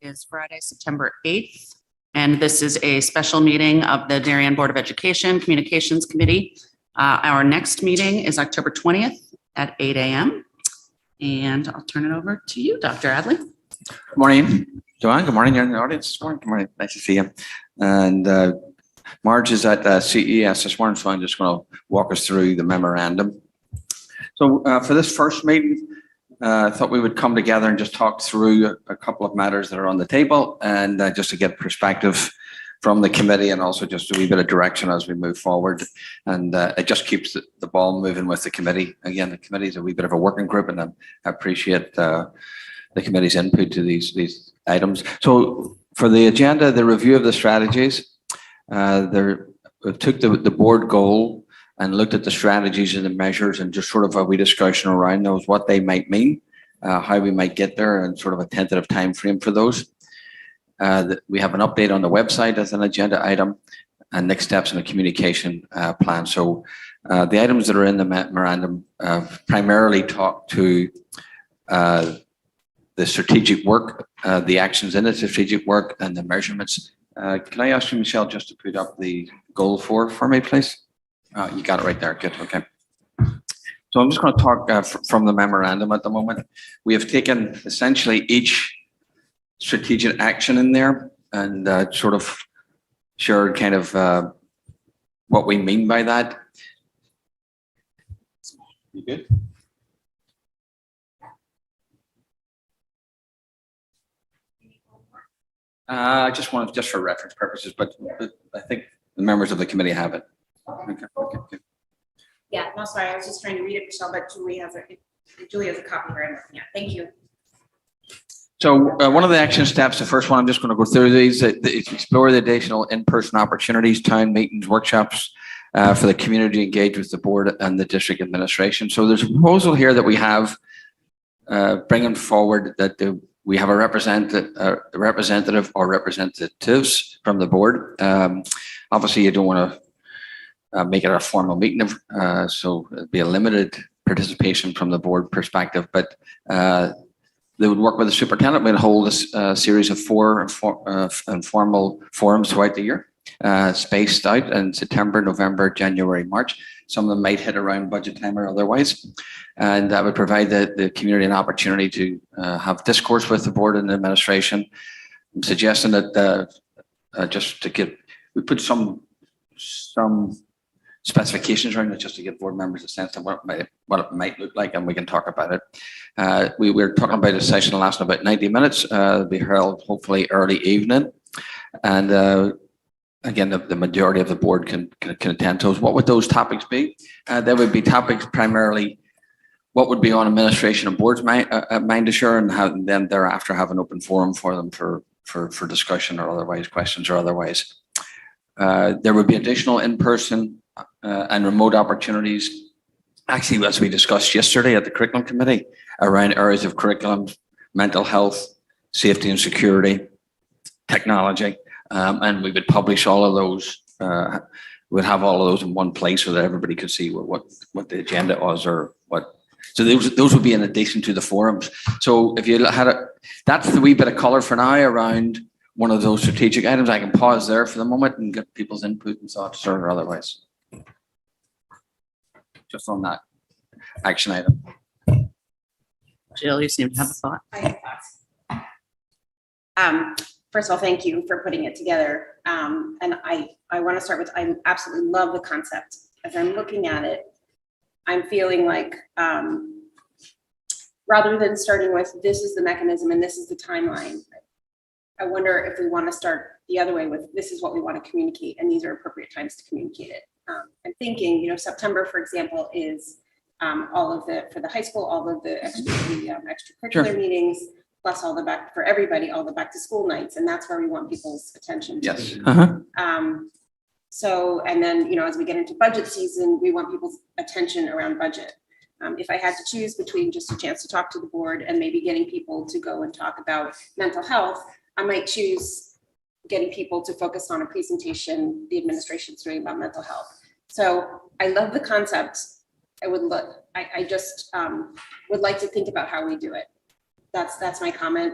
Is Friday, September 8th, and this is a special meeting of the Darien Board of Education Communications Committee. Our next meeting is October 20th at 8 a.m. And I'll turn it over to you, Dr. Adley. Good morning, Joanne. Good morning. You're in the audience this morning. Good morning. Nice to see you. And Marge is at CES this morning, so I'm just going to walk us through the memorandum. So for this first meeting, I thought we would come together and just talk through a couple of matters that are on the table and just to get perspective from the committee and also just a wee bit of direction as we move forward. And it just keeps the ball moving with the committee. Again, the committee is a wee bit of a working group, and I appreciate the committee's input to these items. So for the agenda, the review of the strategies, we took the board goal and looked at the strategies and the measures and just sort of a wee discussion around those, what they might mean, how we might get there, and sort of a tentative time frame for those. We have an update on the website as an agenda item and next steps in the communication plan. So the items that are in the memorandum primarily talk to the strategic work, the actions in the strategic work, and the measurements. Can I ask you, Michelle, just to put up the goal for me, please? You got it right there. Good. Okay. So I'm just going to talk from the memorandum at the moment. We have taken essentially each strategic action in there and sort of shared kind of what we mean by that. You good? I just wanted just for reference purposes, but I think the members of the committee have it. Okay. Yeah, no, sorry, I was just trying to read it, Michelle, but Julie has a copy here I'm looking at. Thank you. So one of the action steps, the first one, I'm just going to go through these, is explore the additional in-person opportunities, town meetings, workshops for the community to engage with the board and the district administration. So there's a proposal here that we have bringing forward that we have a representative or representatives from the board. Obviously, you don't want to make it a formal meeting, so it'd be a limited participation from the board perspective, but they would work with the superintendent. We'd hold a series of four informal forums throughout the year, spaced out in September, November, January, March. Some of them might hit around budget time or otherwise, and that would provide the community an opportunity to have discourse with the board and the administration. I'm suggesting that just to get, we put some specifications around it just to give board members a sense of what it might look like, and we can talk about it. We were talking about a session lasting about 90 minutes. It'll be held hopefully early evening, and again, the majority of the board can attend those. What would those topics be? There would be topics primarily what would be on administration and board's mind to share, and then thereafter have an open forum for them for discussion or otherwise, questions or otherwise. There would be additional in-person and remote opportunities, actually, as we discussed yesterday at the curriculum committee, around areas of curriculum, mental health, safety and security, technology, and we would publish all of those. We'd have all of those in one place so that everybody could see what the agenda was or what. So those would be in addition to the forums. So if you had that's the wee bit of color for now around one of those strategic items. I can pause there for the moment and get people's input and thoughts or otherwise. Just on that action item. Jill, you seem to have a thought. I have thoughts. First of all, thank you for putting it together. And I want to start with, I absolutely love the concept. As I'm looking at it, I'm feeling like rather than starting with this is the mechanism and this is the timeline, I wonder if we want to start the other way with this is what we want to communicate and these are appropriate times to communicate it. I'm thinking, September, for example, is all of for the high school, all of the extracurricular meetings, plus all the back for everybody, all the back to school nights. And that's where we want people's attention. Yes. So, and then, as we get into budget season, we want people's attention around budget. If I had to choose between just a chance to talk to the board and maybe getting people to go and talk about mental health, I might choose getting people to focus on a presentation the administration's doing about mental health. So I love the concept. I just would like to think about how we do it. That's my comment.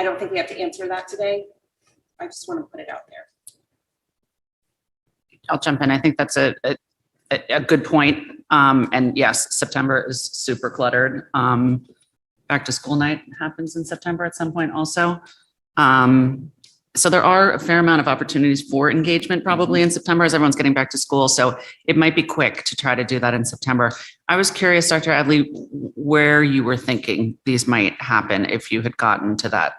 I don't think we have to answer that today. I just want to put it out there. I'll jump in. I think that's a good point. And yes, September is super cluttered. Back to school night happens in September at some point also. So there are a fair amount of opportunities for engagement probably in September as everyone's getting back to school. So it might be quick to try to do that in September. I was curious, Dr. Adley, where you were thinking these might happen if you had gotten to that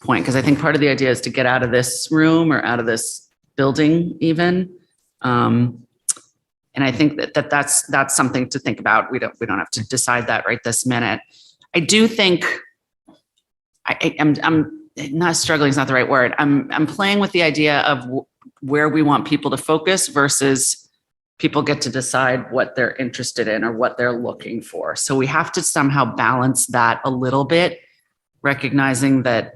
point. Because I think part of the idea is to get out of this room or out of this building even. And I think that's something to think about. We don't have to decide that right this minute. I do think I'm not struggling is not the right word. I'm playing with the idea of where we want people to focus versus people get to decide what they're interested in or what they're looking for. So we have to somehow balance that a little bit, recognizing that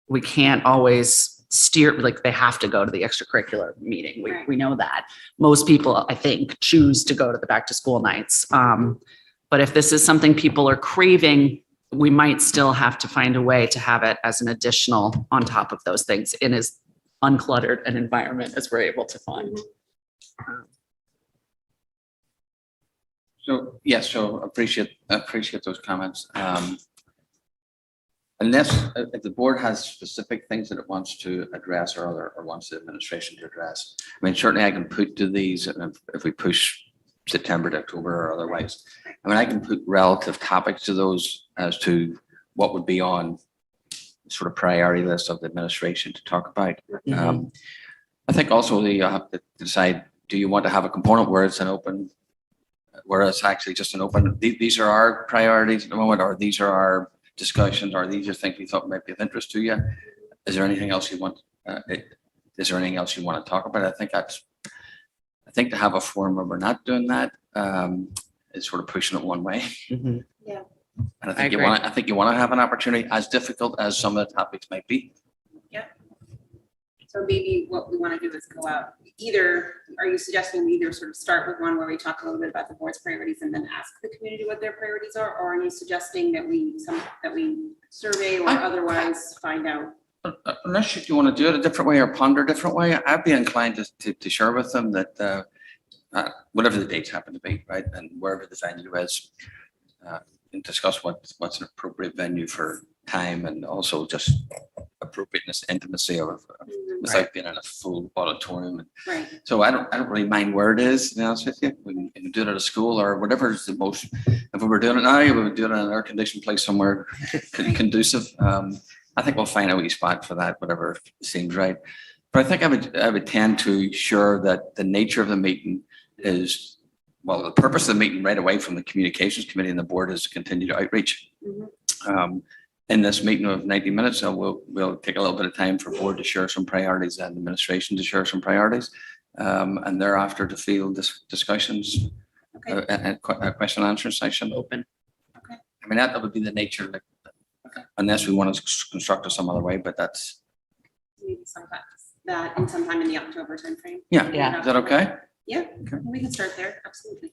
we can't always steer, like they have to go to the extracurricular meeting. We know that. Most people, I think, choose to go to the back to school nights. But if this is something people are craving, we might still have to find a way to have it as an additional on top of those things in as uncluttered an environment as we're able to find. So, yes, so appreciate those comments. Unless if the board has specific things that it wants to address or wants the administration to address. I mean, certainly I can put to these if we push September to October or otherwise. I mean, I can put relative topics to those as to what would be on sort of priority list of the administration to talk about. I think also you have to decide, do you want to have a component where it's an open, where it's actually just an open, these are our priorities at the moment, or these are our discussions, or these are things we thought might be of interest to you. Is there anything else you want? Is there anything else you want to talk about? I think to have a forum where we're not doing that is sort of pushing it one way. Yeah. And I think you want to have an opportunity, as difficult as some of the topics might be. Yeah. So maybe what we want to do is go out. Either, are you suggesting we either sort of start with one where we talk a little bit about the board's priorities and then ask the community what their priorities are? Or are you suggesting that we survey or otherwise find out? Unless you want to do it a different way or ponder a different way, I'd be inclined to share with them that whatever the dates happen to be, right, and wherever the venue is, and discuss what's an appropriate venue for time and also just appropriateness, intimacy of without being in a full auditorium. Right. So I don't really mind where it is, to be honest with you. We can do it at a school or whatever is the most. If we were doing it now, we would do it in an air-conditioned place somewhere conducive. I think we'll find a wee spot for that, whatever seems right. But I think I would tend to ensure that the nature of the meeting is, well, the purpose of the meeting right away from the communications committee and the board is to continue to outreach. In this meeting of 90 minutes, so we'll take a little bit of time for board to share some priorities and administration to share some priorities, and thereafter to field discussions and a question and answer session. Open. Okay. I mean, that would be the nature of it, unless we want to construct it some other way, but that's. Maybe sometime in the October timeframe. Yeah. Is that okay? Yeah, we can start there. Absolutely.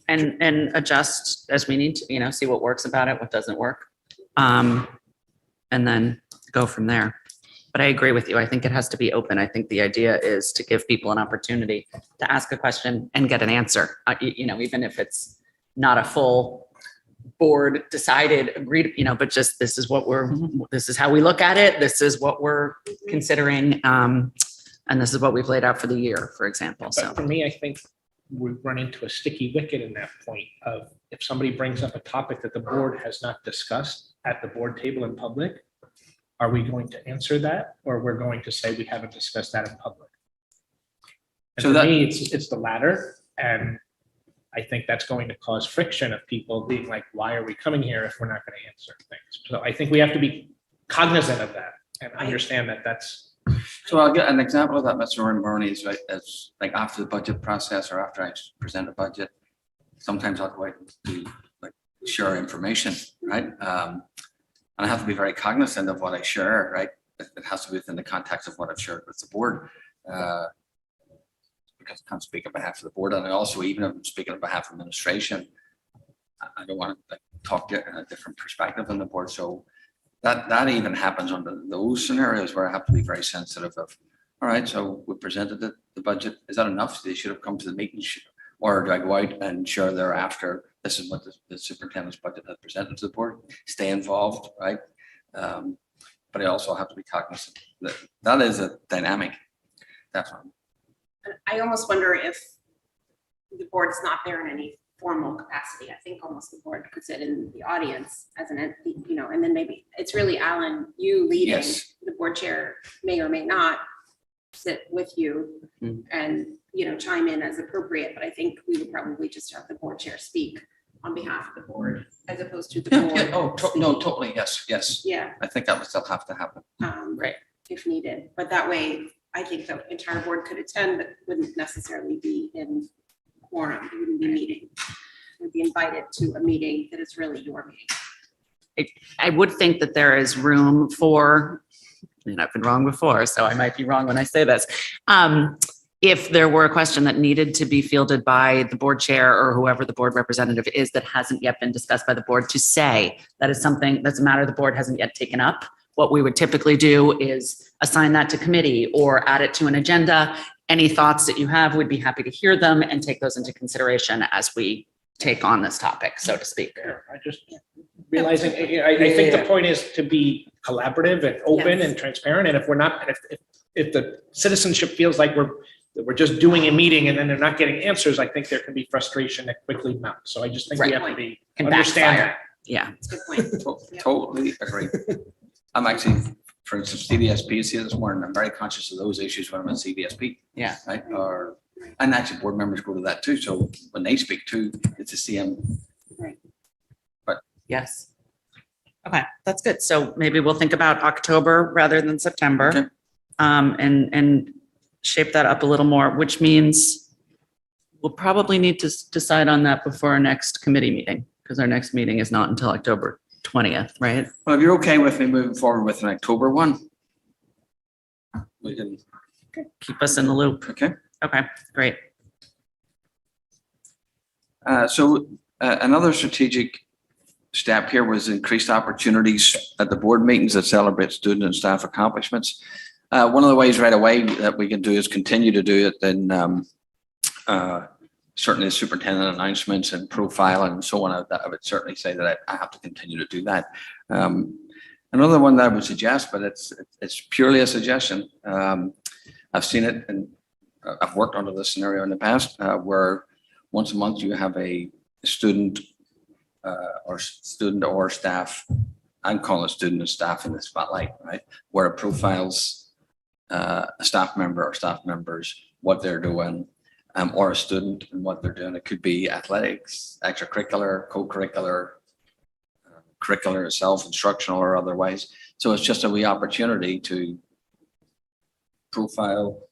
And adjust as we need to, see what works about it, what doesn't work. And then go from there. But I agree with you. I think it has to be open. I think the idea is to give people an opportunity to ask a question and get an answer, even if it's not a full board decided, agreed, but just this is this is how we look at it. This is what we're considering. And this is what we've laid out for the year, for example. So But for me, I think we run into a sticky wicket in that point of if somebody brings up a topic that the board has not discussed at the board table in public, are we going to answer that, or we're going to say we haven't discussed that in public? And So for that- me, it's the latter, and I think that's going to cause friction of people being like, why are we coming here if we're not going to answer things? So I think we have to be cognizant of that and understand that that's. So I'll get an example of that, Mr. Maroney, is right, as like after the budget process or after I present a budget, sometimes I'll go out and share information, right? And I have to be very cognizant of what I share, right? It has to be within the context of what I've shared with the board. Because I can't speak on behalf of the board. And I also, even if I'm speaking on behalf of administration, I don't want to talk to a different perspective on the board. So that even happens under those scenarios where I have to be very sensitive of, all right, so we presented the budget. Is that enough? They should have come to the meeting. Or do I go out and share thereafter, this is what the superintendent's budget has presented to the board, stay involved, right? But I also have to be cognizant that that is a dynamic. Definitely. And I almost wonder if the board's not there in any formal capacity. I think almost the board could sit in the audience as an, you know, and then maybe it's really Alan, you leading. Yes. The board chair may or may not sit with you Mm. and, you know, chime in as appropriate, but I think we would probably just have the board chair speak on behalf of the board as opposed to the Yeah, board. yeah, oh, no, totally, yes, yes. Yeah, I think that would still have to happen. Right. if needed, but that way, I think the entire board could attend, but wouldn't necessarily be in quorum, They wouldn't be meeting. Would be invited to a meeting that is really your meeting. I would think that there is room for, and I've been wrong before, so I might be wrong when I say this. If there were a question that needed to be fielded by the board chair or whoever the board representative is that hasn't yet been discussed by the board, to say that is something that's a matter the board hasn't yet taken up. What we would typically do is assign that to committee or add it to an agenda. Any thoughts that you have, we'd be happy to hear them and take those into consideration as we take on this topic, so to speak. I just realizing, I think the point is to be collaborative and open Yes. and transparent. And if we're not, if the citizenship feels like we're just doing a meeting and then they're not getting answers, I think there can be frustration that quickly mounts. So I just think we Right. have to be, Can understand backfire. that. Yeah. That's a good point. Yeah. Totally agree. I'm actually, for instance, CDSP is here this morning. I'm very conscious of those issues when I'm at CDSP. Yeah. Right, and actually board members go to that too. So when they speak too, it's the same. Yes. Okay, that's good. So maybe we'll think about October rather than September. Okay. And shape that up a little more, which means we'll probably need to decide on that before our next committee meeting, because our next meeting is not until October 20th, right? Well, if you're okay with me moving forward with an October one, we can, Keep us in the loop. okay. Okay, great. Another strategic step here was increased opportunities at the board meetings that celebrate student and staff accomplishments. One of the ways right away that we can do is continue to do it in certainly superintendent announcements and profile and so on. I would certainly say that I have to continue to do that. Another one that I would suggest, but it's purely a suggestion. I've seen it and I've worked under this scenario in the past where once a month you have a student or staff. I'm calling it student and staff in the spotlight, right? Where it profiles a staff member or staff members, what they're doing, or a student and what they're doing. It could be athletics, extracurricular, co-curricular, curricular itself, instructional or otherwise. So it's just a wee opportunity to profile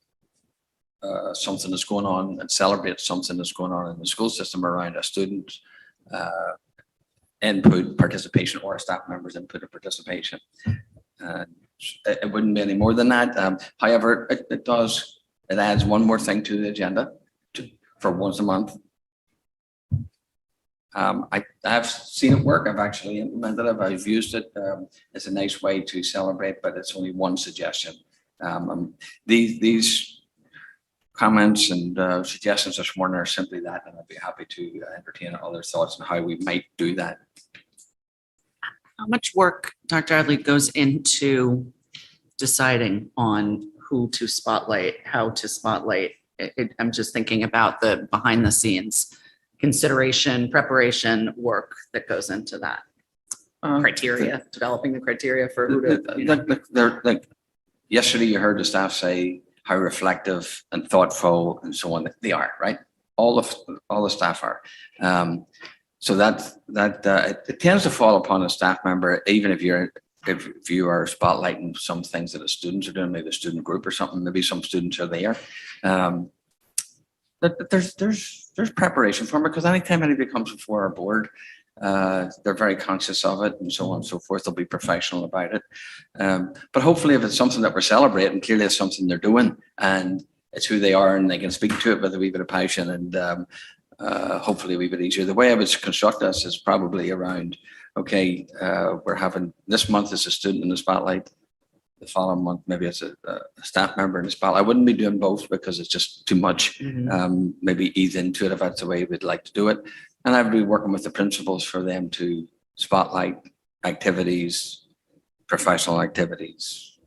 something that's going on and celebrate something that's going on in the school system around a student input, participation, or a staff member's input or participation. It wouldn't be any more than that. However, it adds one more thing to the agenda for once a month. I've seen it work. I've actually implemented it. I've used it. It's a nice way to celebrate, but it's only one suggestion. These comments and suggestions this morning are simply that, and I'd be happy to entertain other thoughts on how we might do that. How much work, Dr. Adley, goes into deciding on who to spotlight, how to spotlight? I'm just thinking about the behind the scenes consideration, preparation work that goes into that. Criteria, developing the criteria for who to. Yesterday, you heard the staff say how reflective and thoughtful and so on they are, right? All the staff are. So it tends to fall upon a staff member, even if you are spotlighting some things that the students are doing, maybe a student group or something. Maybe some students are there. But there's preparation for them, because anytime anybody comes before our board, they're very conscious of it and so on and so forth. They'll be professional about it. But hopefully if it's something that we're celebrating, clearly it's something they're doing and it's who they are and they can speak to it with a wee bit of passion and hopefully a wee bit easier. The way I would construct this is probably around okay, we're having, this month is a student in the spotlight. The following month, maybe it's a staff member in the spotlight. I wouldn't be doing both because it's just too much. Maybe ease into it if that's the way we'd like to do it. And I'd be working with the principals for them to spotlight activities, professional activities,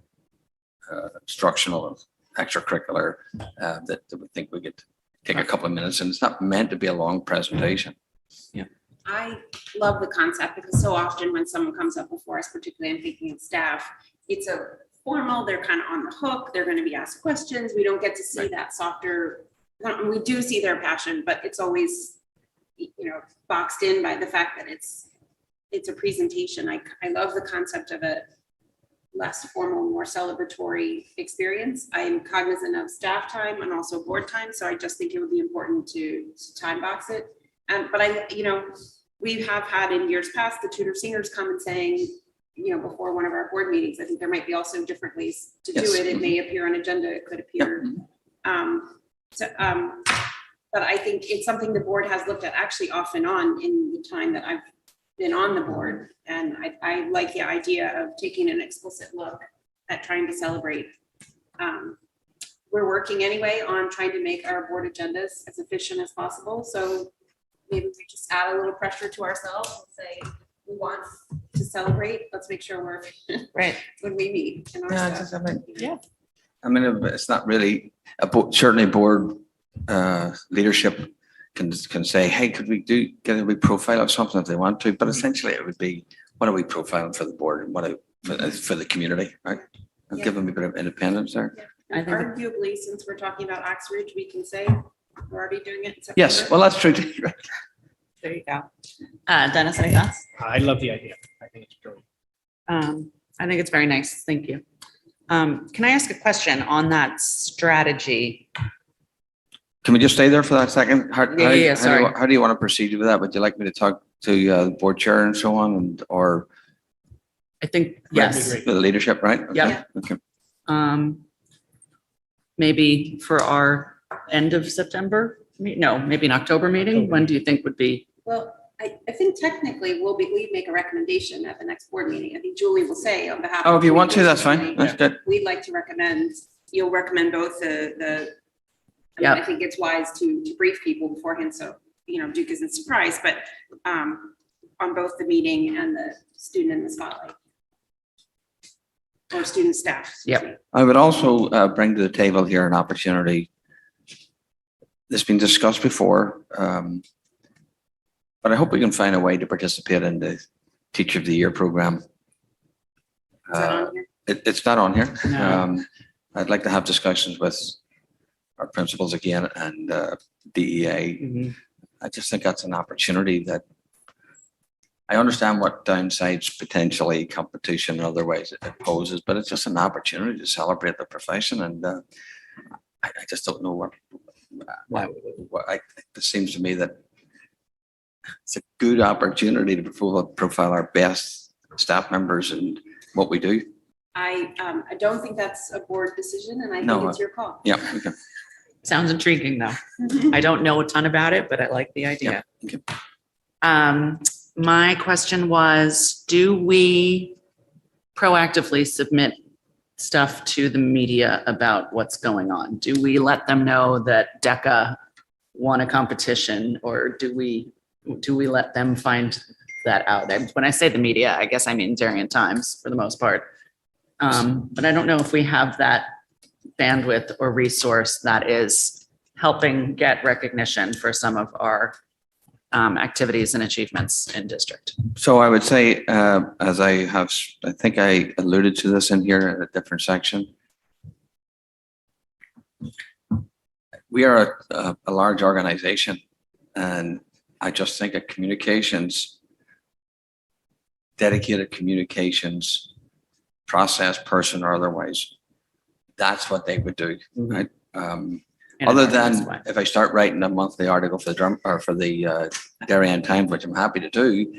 instructional, extracurricular, that we think we could take a couple of minutes, and it's not meant to be a long presentation. I love the concept because so often when someone comes up before us, particularly I'm thinking of staff, it's a formal, they're kind of on the hook, they're going to be asked questions. We don't get to see that softer, we do see their passion, but it's always, boxed in by the fact that it's a presentation. I love the concept of a less formal, more celebratory experience. I'm cognizant of staff time and also board time, so I just think it would be important to time box it. But we have had in years past, the tutor singers come and saying, before one of our board meetings, I think there might be also different ways to do Yes. it. It may appear on agenda, it could appear. But I think it's something the board has looked at actually off and on in the time that I've been on the board. And I like the idea of taking an explicit look at trying to celebrate. We're working anyway on trying to make our board agendas as efficient as possible. So maybe we just add a little pressure to ourselves and say, we want to celebrate. Let's make sure we're Right. when we meet. In our stuff. I mean, it's not really certainly board leadership can say, hey, could we get a wee profile of something if they want to? But essentially, it would be, what are we profiling for the board and what for the community, right? And give them a bit of independence there. I think it- Arguably, since we're talking about Oxbridge, we can say we're already doing it in September. Yes, well, that's true. Too, right? There you go. Dennis, any thoughts? I love the idea. I think it's brilliant. I think it's very nice. Thank you. Can I ask a question on that strategy? Can we just stay there for that second? Yeah, sorry. How do you want to proceed with that? Would you like me to talk to the board chair and so on, or I think, That'd be yes. great. the leadership, right? Okay, Yeah. Okay. Maybe for our end of September, no, maybe an October meeting. When do you think would be? Well, I think technically we make a recommendation at the next board meeting. I think Julie will say on behalf. Oh, of if you the want to, that's fine. communications That's good. We'd like to recommend, you'll recommend both Yep. I think it's wise to brief people beforehand, so, Duke isn't surprised, but on both the meeting and the student in the spotlight. Or student staff. excuse Yep. me. I would also bring to the table here an opportunity. This has been discussed before, but I hope we can find a way to participate in the Teacher of the Year program. Is that on here? It's not on here. No. I'd like to have discussions with our principals again and DEA. Mhm. I just think that's an opportunity that I understand what downsides potentially competition and other ways it poses, but it's just an opportunity to celebrate the profession. And I just don't know it seems to me that it's a good opportunity to profile our best staff members and what we do. I don't think that's a board decision, and I No, think it's your call. Yeah. Okay. Sounds intriguing, though. I don't know a ton about it, but I like the idea. Okay. My question was, do we proactively submit stuff to the media about what's going on? Do we let them know that DECA won a competition, or do we let them find that out? When I say the media, I guess I mean Darien Times for the most part. But I don't know if we have that bandwidth or resource that is helping get recognition for some of our activities and achievements in district. So I would say, as I think I alluded to this in here in a different section. We are a large organization, and I just think a dedicated communications process person or otherwise, that's what they would do, right? Other than if I start writing a monthly article for the Darien Times, which I'm happy to do,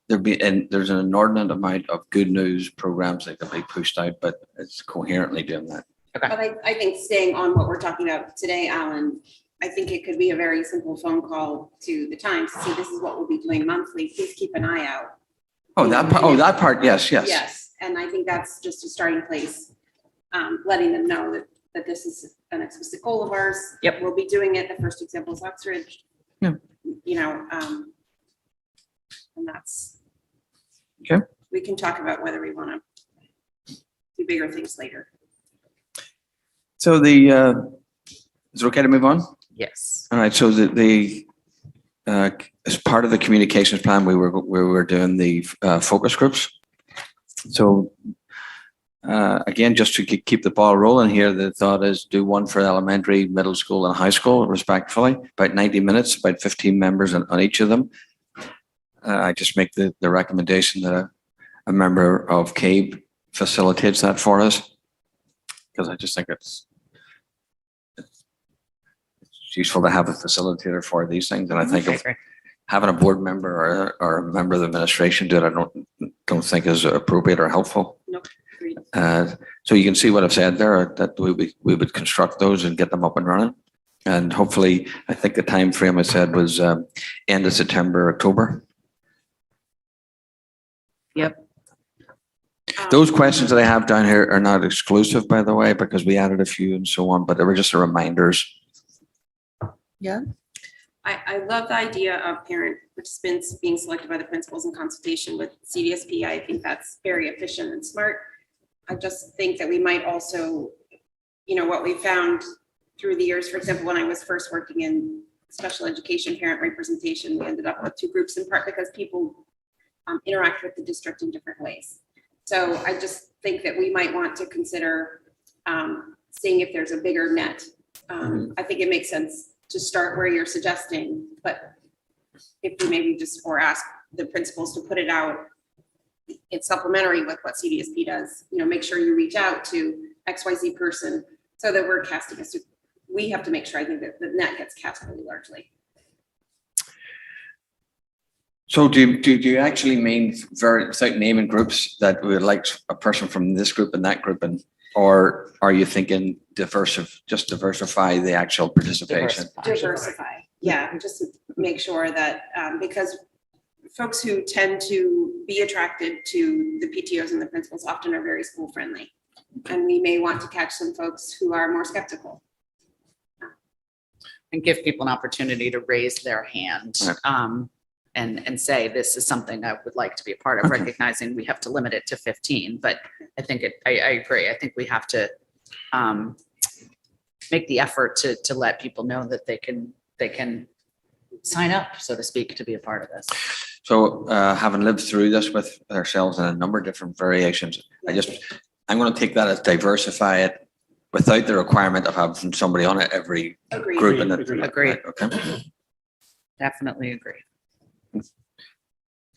there's an inordinate amount of good news programs that can be pushed out, but it's coherently doing that. But I think staying on what we're talking about today, Alan, I think it could be a very simple phone call to the Times to say, this is what we'll be doing monthly. Please keep an eye out. Oh, that part, yes, yes. Yes, and I think that's just a starting place, letting them know that this is an explicit goal of ours. Yep. We'll be doing it. The first example is Oxbridge. Yeah. You know, and that's. Okay. We can talk about whether we want to do bigger things later. So is it okay to move on? Yes. All right, so as part of the communications plan, we were doing the focus groups. So again, just to keep the ball rolling here, the thought is do one for elementary, middle school and high school respectively, about 90 minutes, about 15 members on each of them. I just make the recommendation that a member of CABE facilitates that for us, because I just think it's useful to have a facilitator for these things. And I think if having a board member or a member of the administration do it, I don't think is appropriate or helpful. Nope. Agreed. So you can see what I've said there, that we would construct those and get them up and running. And hopefully, I think the time frame I said was end of September, October. Yep. Those questions that I have down here are not exclusive, by the way, because we added a few and so on, but they were just reminders. I love the idea of parent participants being selected by the principals in consultation with CDSP. I think that's very efficient and smart. I just think that we might also, you know, what we found through the years, for example, when I was first working in special education parent representation, we ended up with two groups, in part because people interact with the district in different ways. So I just think that we might want to consider seeing if there's a bigger net. I think it makes sense to start where you're suggesting, but if we maybe just, or ask the principals to put it out, it's supplementary with what CDSP does, you know, make sure you reach out to XYZ person so that we're casting a, we have to make sure, I think, that the net gets cast really largely. So do you actually mean without naming groups that we would like a person from this group and that group, and or are you thinking just diversify the actual participation? Diversify, yeah, just to make sure that, because folks who tend to be attracted to the PTOs and the principals often are very school friendly. And we may want to catch some folks who are more skeptical. And give people an opportunity to raise their hand. Right. And say, this is something I would like to be a part of, Okay. recognizing we have to limit it to 15, but I think I agree. I think we have to make the effort to let people know that they can sign up, so to speak, to be a part of this. So having lived through this with ourselves in a number of different variations, I'm going to take that as diversify it without the requirement of having somebody on it every Agreed. group. And Agreed. Okay. Definitely agree.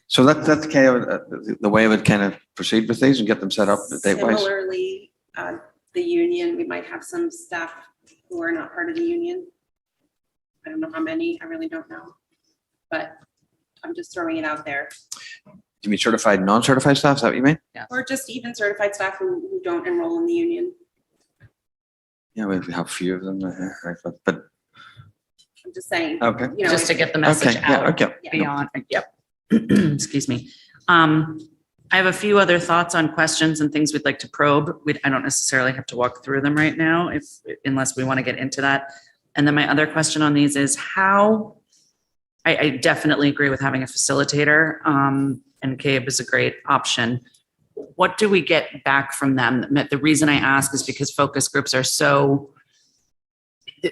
So that's kind of the way I would kind of proceed with these and get them set up date wise. Similarly, the union, we might have some staff who are not part of the union. I don't know how many, I really don't know, but I'm just throwing it out there. You mean certified, non-certified staff? Is that what you mean? Or just even certified staff who don't enroll in the union. Yeah, we have a few of them, but I'm just saying, okay. you know. Just to get the message Okay, yeah, out okay. beyond, yep. Excuse me. I have a few other thoughts on questions and things we'd like to probe. I don't necessarily have to walk through them right now unless we want to get into that. And then my other question on these is how, I definitely agree with having a facilitator, and CABE is a great option. What do we get back from them? The reason I ask is because focus groups are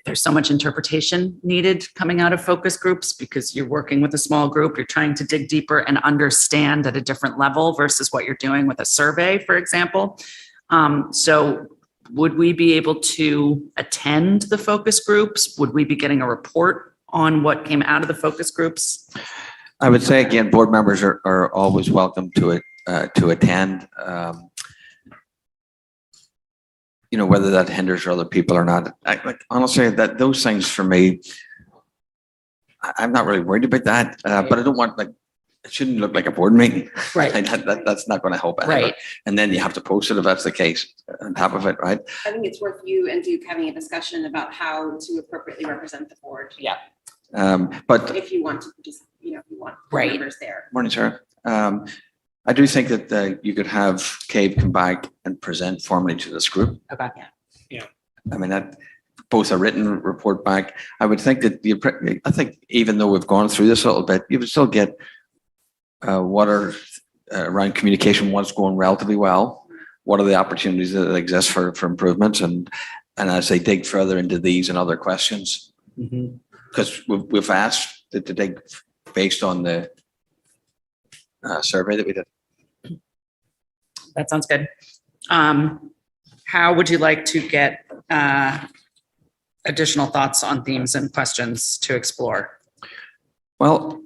there's so much interpretation needed coming out of focus groups, because you're working with a small group, you're trying to dig deeper and understand at a different level versus what you're doing with a survey, for example. So would we be able to attend the focus groups? Would we be getting a report on what came out of the focus groups? I would say again, board members are always welcome to attend. You know, whether that hinders other people or not. Honestly, that those things for me, I'm not really worried about that. But I don't want it shouldn't look like a board meeting. Right. That's not going to help anyone. Right. And then you have to post it if that's the case on top of it, right? I think it's worth you and Duke having a discussion about how to appropriately represent the board. Yeah. But If you want to, just, if you want board Right. members there. morning, sir. I do think that you could have Cave come back and present formally to this group. Okay. I mean, that both a written report back. I would think that I think even though we've gone through this a little bit, you would still get what are around communication, what's going relatively well, what are the opportunities that exist for improvements, and as they dig further into these and other questions, Mhm. because we've asked to dig based on the survey that we did. That sounds good. How would you like to get additional thoughts on themes and questions to explore? Well,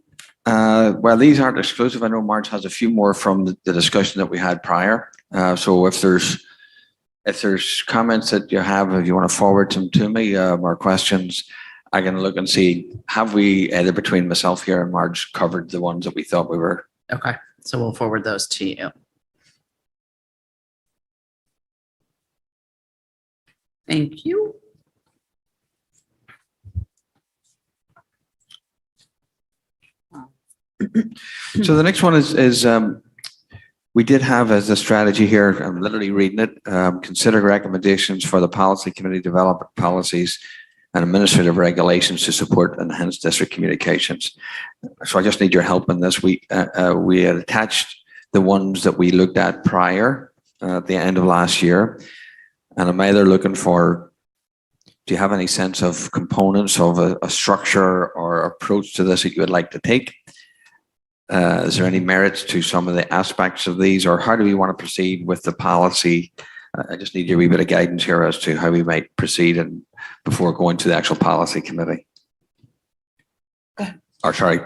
these aren't exclusive. I know Marge has a few more from the discussion that we had prior. So if there's comments that you have, if you want to forward them to me, or questions, I can look and see, have we either between myself here and Marge covered the ones that we thought we were? Okay, so we'll forward those to you. Thank you. So the next one is we did have as a strategy here, I'm literally reading it, consider recommendations for the policy committee, develop policies and administrative regulations to support enhanced district communications. So I just need your help in this. We had attached the ones that we looked at prior at the end of last year. And I'm either looking for, do you have any sense of components of a structure or approach to this that you would like to take? Is there any merits to some of the aspects of these, or how do we want to proceed with the policy? I just need your wee bit of guidance here as to how we might proceed and before going to the actual policy committee. Or sorry,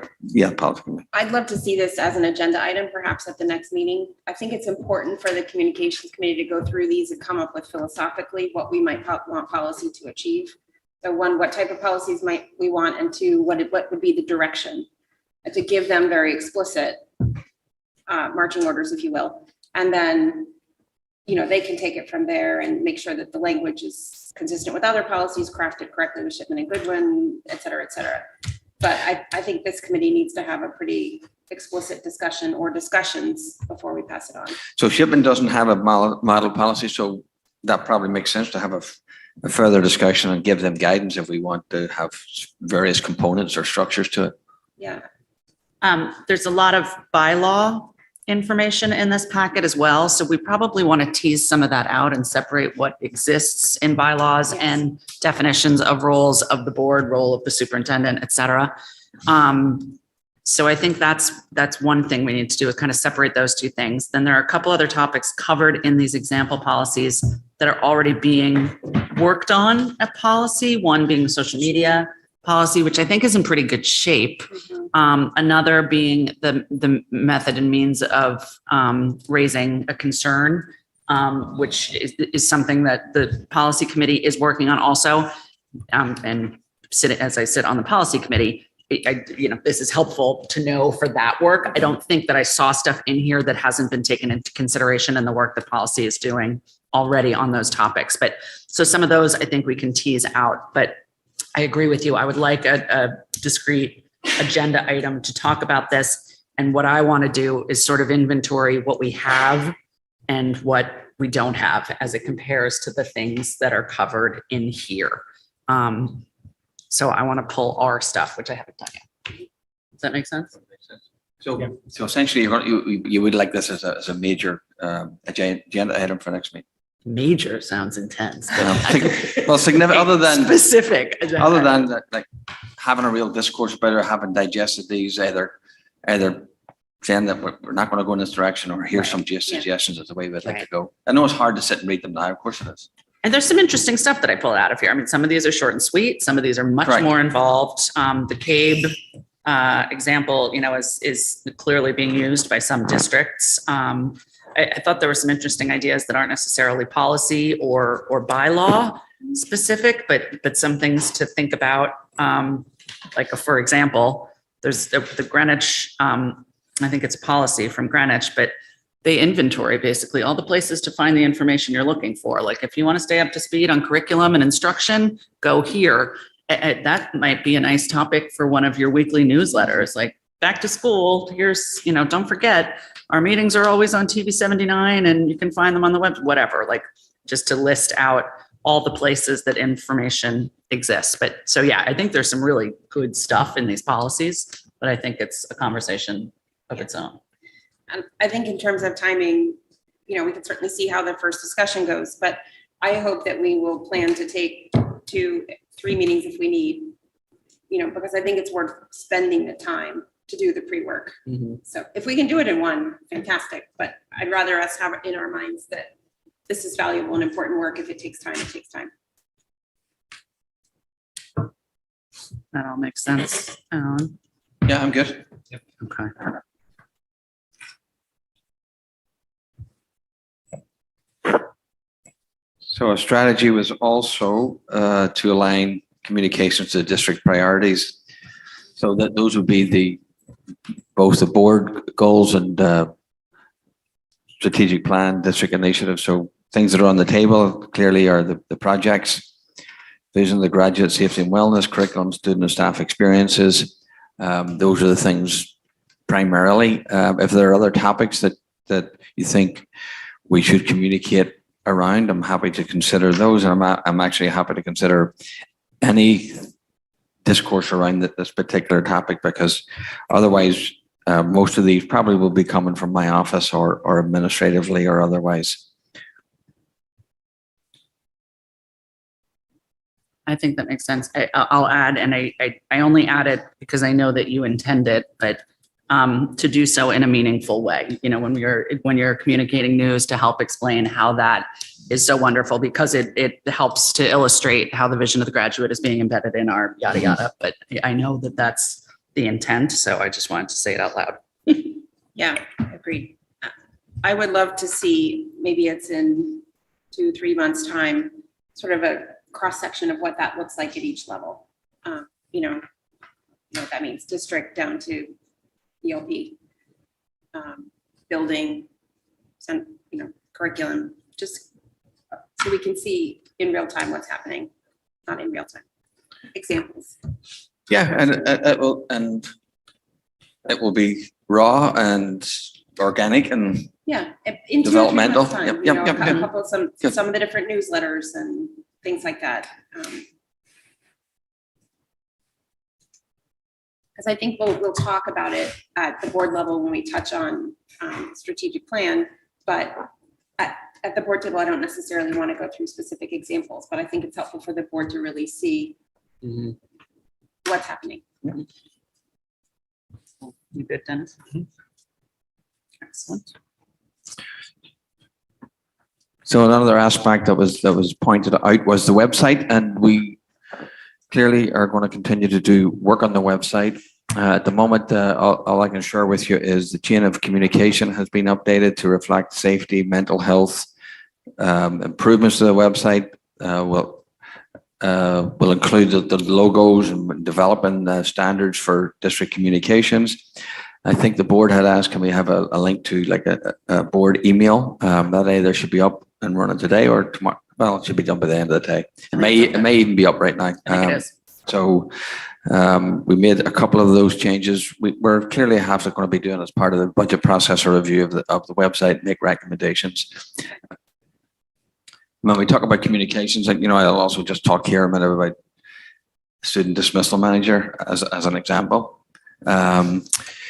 policy committee. I'd love to see this as an agenda item, perhaps at the next meeting. I think it's important for the communications committee to go through these and come up with philosophically what we might want policy to achieve. So one, what type of policies might we want, and two, what would be the direction? And to give them very explicit marching orders, if you will. And then, they can take it from there and make sure that the language is consistent with other policies, crafted correctly with Shipman and Goodwin, et cetera, et cetera. But I think this committee needs to have a pretty explicit discussion or discussions before we pass it on. So Shipman doesn't have a model policy, so that probably makes sense to have a further discussion and give them guidance if we want to have various components or structures to it. Yeah. There's a lot of bylaw information in this packet as well. So we probably want to tease some of that out and separate what exists in bylaws Yes. and definitions of roles of the board, role of the superintendent, et cetera. So I think that's one thing we need to do, is kind of separate those two things. Then there are a couple other topics covered in these example policies that are already being worked on at policy, one being social media policy, which I think is in pretty good shape. Mhm. Another being the method and means of raising a concern, which is something that the policy committee is working on also. And as I sit on the policy committee, this is helpful to know for that work. I don't think that I saw stuff in here that hasn't been taken into consideration in the work that policy is doing already on those topics. But so some of those I think we can tease out, but I agree with you. I would like a discrete agenda item to talk about this. And what I want to do is sort of inventory what we have and what we don't have as it compares to the things that are covered in here. So I want to pull our stuff, which I haven't done yet. Does that make sense? So essentially, you would like this as a major agenda item for next meeting. Major sounds intense. Well, significant other than Specific. agenda other item. than like having a real discourse about it, having digested these, either saying that we're not going to go in this direction, or here's some suggestions as the way we'd like to Right. go. I know it's hard to sit and read them now. Of course it is. And there's some interesting stuff that I pulled out of here. I mean, some of these are short and sweet. Some of these are much Right. more involved. The CABE example, is clearly being used by some districts. I thought there were some interesting ideas that aren't necessarily policy or bylaw specific, but some things to think about. For example, there's the Greenwich I think it's a policy from Greenwich, but they inventory basically all the places to find the information you're looking for. Like if you want to stay up to speed on curriculum and instruction, go here. That might be a nice topic for one of your weekly newsletters, like back to school. Here's, don't forget, our meetings are always on TV 79 and you can find them on the web, whatever, like just to list out all the places that information exists. But so, yeah, I think there's some really good stuff in these policies, but I think it's a conversation of its own. And I think in terms of timing, we can certainly see how the first discussion goes, but I hope that we will plan to take 2-3 meetings if we need, because I think it's worth spending the time to do the pre-work. So if we can do it in one, fantastic, but I'd rather us have it in our minds that this is valuable and important work. If it takes time, it takes time. That all makes sense. Alan? Yeah, I'm good. Okay. So a strategy was also to align communications to district priorities. So that those would be both the board goals and strategic plan, district initiative. So things that are on the table clearly are the projects, vision of the graduate safety and wellness, curriculum, student and staff experiences. Those are the things primarily. If there are other topics that you think we should communicate around, I'm happy to consider those. And I'm actually happy to consider any discourse around this particular topic, because otherwise most of these probably will be coming from my office or administratively or otherwise. I think that makes sense. I'll add, and I only add it because I know that you intend it, but to do so in a meaningful way. When you're communicating news, to help explain how that is so wonderful, because it helps to illustrate how the vision of the graduate is being embedded in our yada yada. But I know that that's the intent, so I just wanted to say it out loud. Yeah, agreed. I would love to see, maybe it's in 2-3 months' time, sort of a cross section of what that looks like at each level. What that means, district down to ELP, building, curriculum, just so we can see in real time what's happening, not in real time. Examples. Yeah, and it will be raw and organic and Yeah. In 2 or 3 developmental. months' time, Yep. a couple of some of the different newsletters and things like that. Because I think we'll talk about it at the board level when we touch on strategic plan, but at the board table, I don't necessarily want to go through specific examples, but I think it's helpful for the board to really see what's happening. You good, Dennis? Excellent. so another aspect that was pointed out was the website, and we clearly are going to continue to do work on the website. At the moment, all I can share with you is the chain of communication has been updated to reflect safety, mental health, improvements to the website. Will include the logos and developing standards for district communications. I think the board had asked, can we have a link to like a board email? That either should be up and running today or tomorrow. Well, it should be done by the end of the day. It may even be up right now. I think it is. So we made a couple of those changes. We're clearly going to be doing as part of the budget process a review of the website, make recommendations. When we talk about communications, I'll also just talk here a minute about student dismissal manager as an example.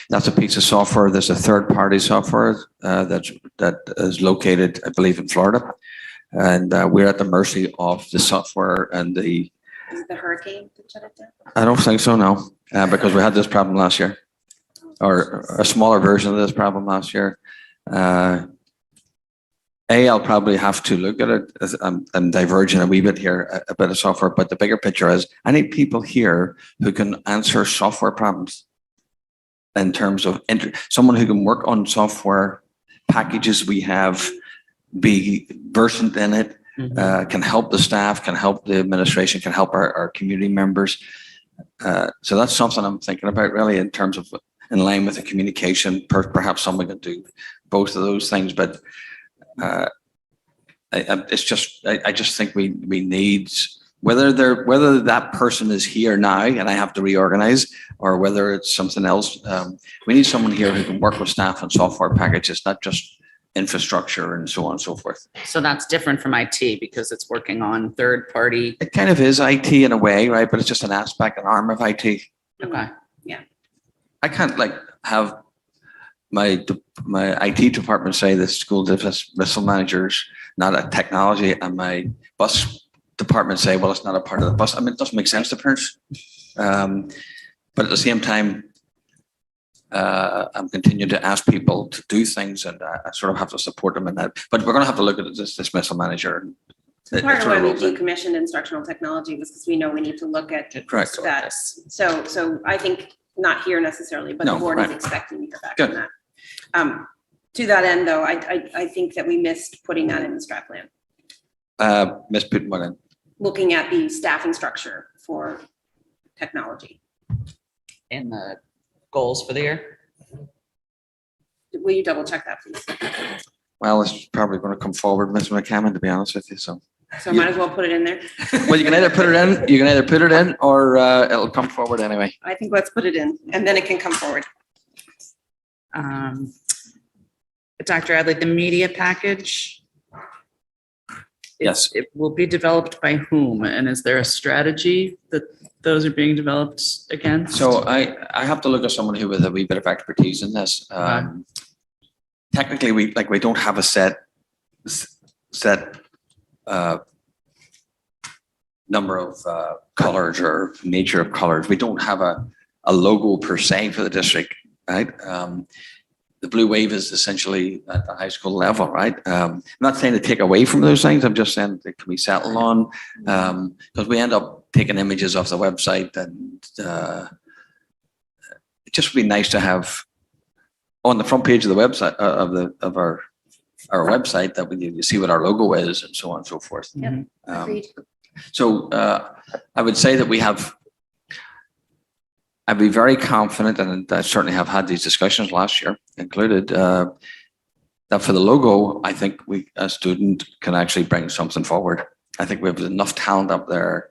That's a piece of software. There's a third-party software that is located, I believe, in Florida, and we're at the mercy of the software and the. Is it the hurricane that shut it down? I don't think so, no, because we had this problem last year, or a smaller version of this problem last year. I'll probably have to look at it as I'm diverging a wee bit here, a bit of software, but the bigger picture is I need people here who can answer software problems in terms of someone who can work on software packages we have, be versant in it, can help the staff, can help the administration, can help our community members. So that's something I'm thinking about really in terms of in line with the communication. Perhaps someone can do both of those things, but I just think we need, whether that person is here now and I have to reorganize, or whether it's something else, we need someone here who can work with staff and software packages, not just infrastructure and so on and so forth. So that's different from IT because it's working on third party. It kind of is IT in a way, right? But it's just an aspect, an arm of IT. Okay. I can't like have my IT department say the school dismissal manager's not a technology, and my bus department say, well, it's not a part of the bus. I mean, it doesn't make sense to parents. But at the same time, I'm continuing to ask people to do things, and I sort of have to support them in that. But we're going to have to look at this dismissal manager. So part of why we decommissioned instructional technology was because we know we need to look at Correct. that. So I think not here necessarily, but the No, board right. is expecting to hear back Good. on that. To that end, though, I think that we missed putting that in the strat plan, Ms. Putin, looking at the staffing structure for technology. In the goals for the year. Will you double check that, please? well, it's probably going to come forward, Ms. McCammon, to be honest with you. So, So I might as well put it in there. well, you can either put it in, or it'll come forward anyway. I think let's put it in, and then it can come forward. Dr. Adley, the media package. Yes. It will be developed by whom? And is there a strategy that those are being developed against? So I have to look at someone who with a wee bit of expertise in this. Technically, we don't have a set number of colors or nature of colors. We don't have a logo per se for the district, right? The Blue Wave is essentially at the high school level, right? I'm not saying to take away from those things. I'm just saying that can we settle on, because we end up taking images off the website, and it just would be nice to have on the front page of the website of our website that you see what our logo is and so on and so forth. Mhm. Agreed. So I would say that I'd be very confident, and I certainly have had these discussions last year included, that for the logo, I think a student can actually bring something forward. I think we have enough talent up there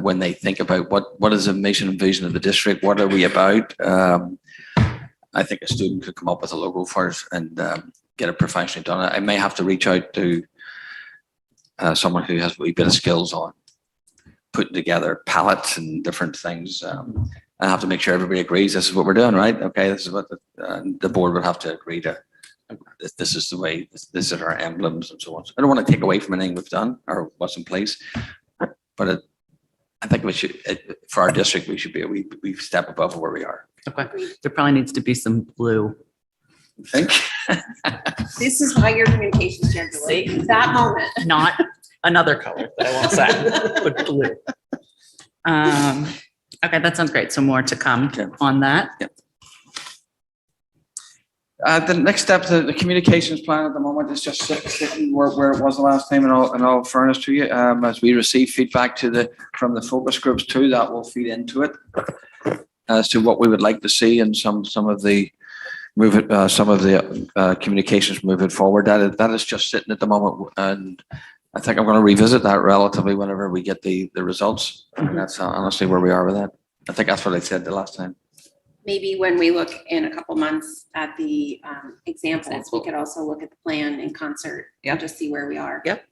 when they think about what is the mission and vision of the district, what are we about? I think a student could come up with a logo for us and get it professionally done. I may have to reach out to someone who has a wee bit of skills on putting together palettes and different things. I have to make sure everybody agrees this is what we're doing, right? Okay, this is what the board would have to agree to. This is the way, this is our emblems and so on. I don't want to take away from anything we've done or what's in place, but I think we should, for our district, we should be a wee step above where we are. Okay. There probably needs to be some blue. I think. This is why your communications chair, See? that moment. Not another color that I won't say, but blue. Okay, that sounds great. So more to come Okay. on that. The next step, the communications plan at the moment is just sitting where it was the last time, in all fairness to you. As we receive feedback from the focus groups too, that will feed into it as to what we would like to see and some of the communications moving forward. That is just sitting at the moment, and I think I'm going to revisit that relatively whenever we get the results. And that's honestly where we are with that. I think that's what I said the last time. Maybe when we look in a couple months at the examples, we could also look at the plan in concert Yep. and just see where we are. Yep.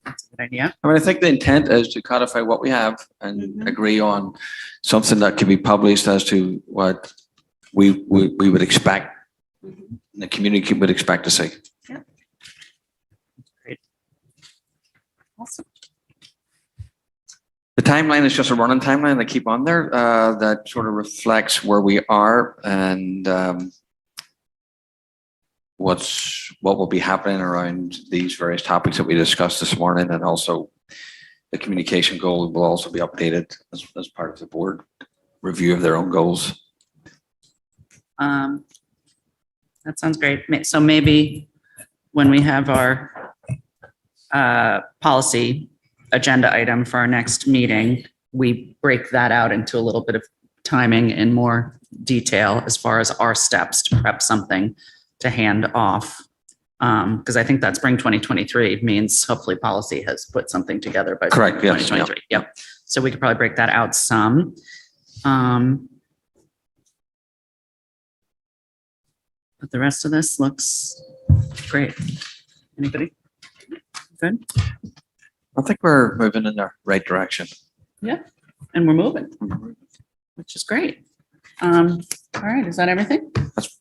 That's a good idea. I mean, I think the intent is to codify what we have and Mhm. agree on something that can be published as to what we would expect, Mhm. the community would expect to see. Awesome. The timeline is just a running timeline that keep on there that sort of reflects where we are and what will be happening around these various topics that we discussed this morning, and also the communication goal will also be updated as part of the board review of their own goals. That sounds great. So maybe when we have our policy agenda item for our next meeting, we break that out into a little bit of timing in more detail as far as our steps to prep something to hand off. Because I think that spring 2023 means hopefully policy has put something together by spring Correct, yes, 2023. Yep. So we could probably break that out some. But the rest of this looks great. Anybody? Good? I think we're moving in the right direction. And we're moving, which is great. All right, is that everything?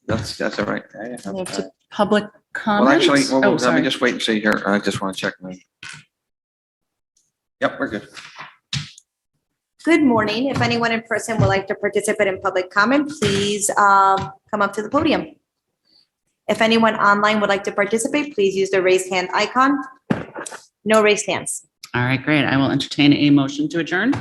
That's all right. Yeah, yeah. Move to public Well, comments. actually, Oh, let me sorry. just wait and see here. I just want to check. Yep, we're good. Good morning. If anyone in person would like to participate in public comment, please come up to the podium. If anyone online would like to participate, please use the raised hand icon. No raised hands. All right, great. I will entertain a motion to adjourn.